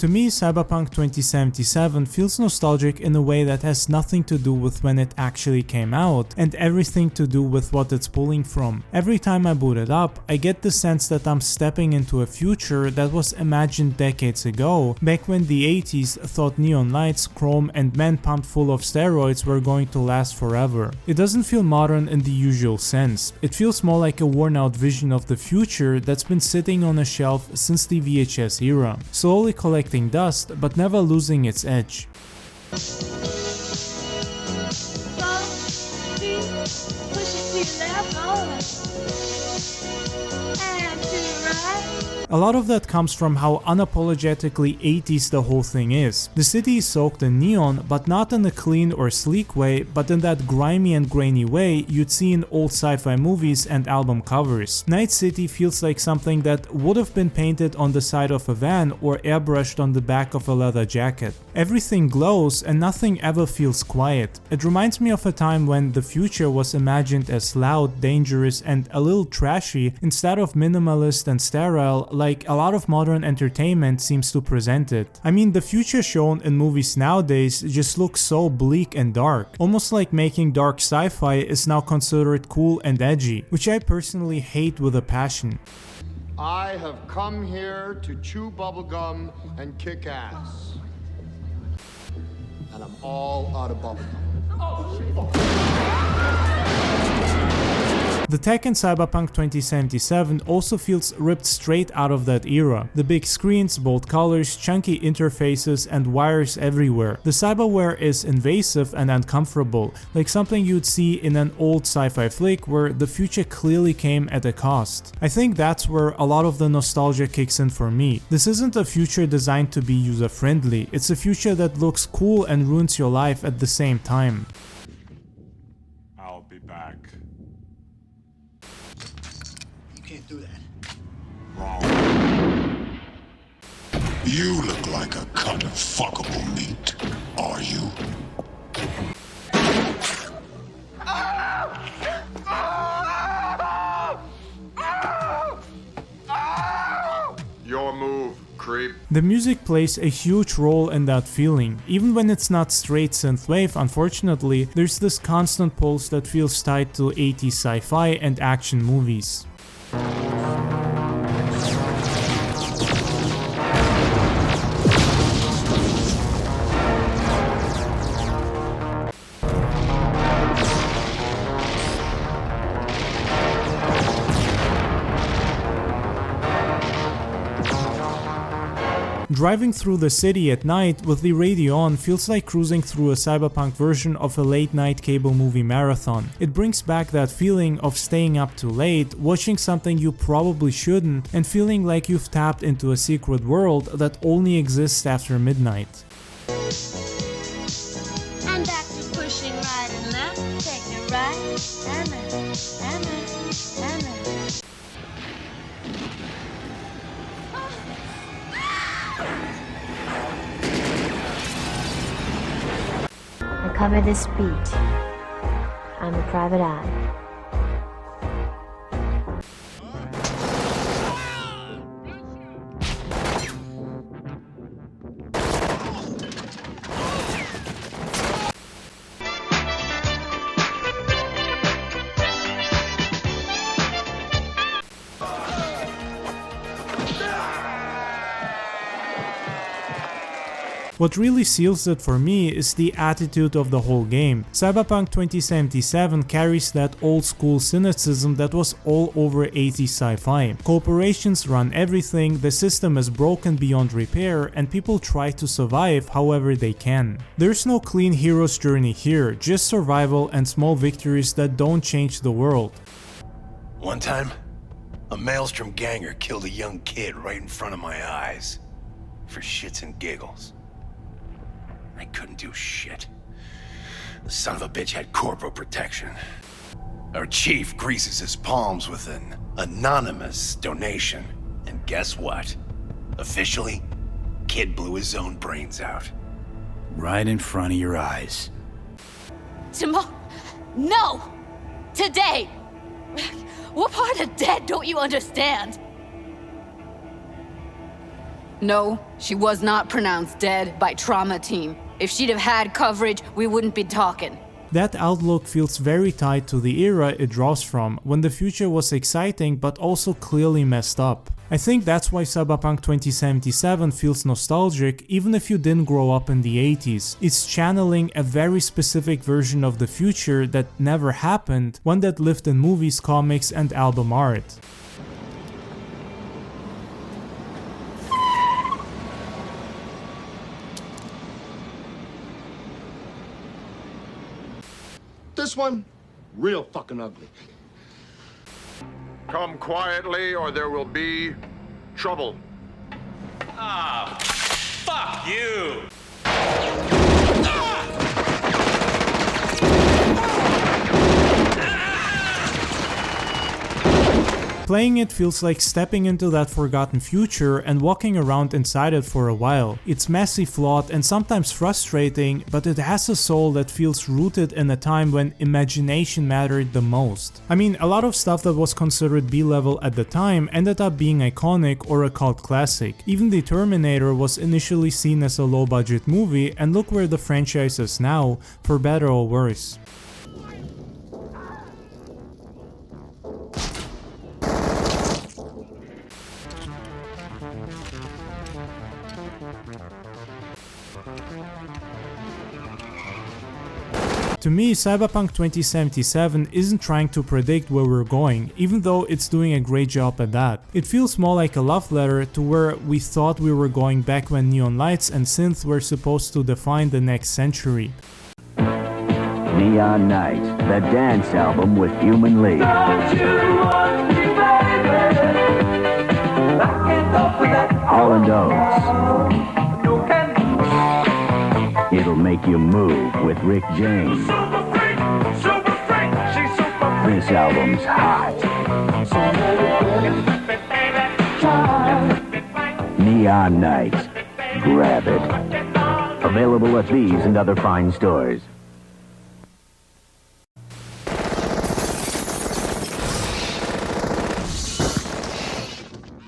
To me, Cyberpunk 2077 feels nostalgic in a way that has nothing to do with when it actually came out, and everything to do with what it's pulling from. Every time I boot it up, I get the sense that I'm stepping into a future that was imagined decades ago, back when the 80s thought neon lights, chrome, and men pumped full of steroids were going to last forever. It doesn't feel modern in the usual sense. It feels more like a worn out vision of the future that's been sitting on a shelf since the VHS era, slowly collecting dust but never losing its edge. A lot of that comes from how unapologetically 80s the whole thing is. The city is soaked in neon, but not in a clean or sleek way, but in that grimy and grainy way you'd see in old sci-fi movies and album covers. Night City feels like something that would have been painted on the side of a van or airbrushed on the back of a leather jacket. Everything glows and nothing ever feels quiet. It reminds me of a time when the future was imagined as loud, dangerous, and a little trashy instead of minimalist and sterile like a lot of modern entertainment seems to present it. I mean, the future shown in movies nowadays just looks so bleak and dark, almost like making dark sci-fi is now considered cool and edgy, which I personally hate with a passion. I have come here to chew bubblegum and kick ass. And I'm all out of bubblegum. The tech in Cyberpunk 2077 also feels ripped straight out of that era. The big screens, bold colors, chunky interfaces, and wires everywhere. The cyberware is invasive and uncomfortable, like something you'd see in an old sci-fi flick where the future clearly came at a cost. I think that's where a lot of the nostalgia kicks in for me. This isn't a future designed to be user-friendly, it's a future that looks cool and ruins your life at the same time. I'll be back. Can't do that. Wrong. You look like a cut of fuckable meat, are you? Your move, creep. The music plays a huge role in that feeling. Even when it's not straight synthwave, unfortunately, there's this constant pulse that feels tied to 80s sci-fi and action movies. Driving through the city at night with the radio on feels like cruising through a cyberpunk version of a late-night cable movie marathon. It brings back that feeling of staying up too late, watching something you probably shouldn't, and feeling like you've tapped into a secret world that only exists after midnight. And back to pushing right and left, take it right and left, and left, and left. I cover this beat. I'm a private eye. What really seals it for me is the attitude of the whole game. Cyberpunk 2077 carries that old school cynicism that was all over 80s sci-fi. Corporations run everything, the system is broken beyond repair, and people try to survive however they can. There's no clean hero's journey here, just survival and small victories that don't change the world. One time, a Maelstrom ganger killed a young kid right in front of my eyes. For shits and giggles. I couldn't do shit. The son of a bitch had corporal protection. Our chief greases his palms with an anonymous donation. And guess what? Officially, kid blew his own brains out. Right in front of your eyes. Tomorrow? No! Today! What part of dead don't you understand? No, she was not pronounced dead by trauma team. If she'd have had coverage, we wouldn't be talking. That outlook feels very tied to the era it draws from, when the future was exciting but also clearly messed up. I think that's why Cyberpunk 2077 feels nostalgic even if you didn't grow up in the 80s. It's channeling a very specific version of the future that never happened, one that lived in movies, comics, and album art. This one, real fucking ugly. Come quietly or there will be trouble. Ah, fuck you! Playing it feels like stepping into that forgotten future and walking around inside it for a while. It's messy, flawed, and sometimes frustrating, but it has a soul that feels rooted in a time when imagination mattered the most. I mean, a lot of stuff that was considered B-level at the time ended up being iconic or a cult classic. Even The Terminator was initially seen as a low-budget movie, and look where the franchise is now, for better or worse. To me, Cyberpunk 2077 isn't trying to predict where we're going, even though it's doing a great job at that. It feels more like a love letter to where we thought we were going back when neon lights and synth were supposed to define the next century. Neon Night, the dance album with Human League. Holland Oates. It'll make you move with Rick James. This album's hot. Neon Night. Grab it. Available at these and other fine stores.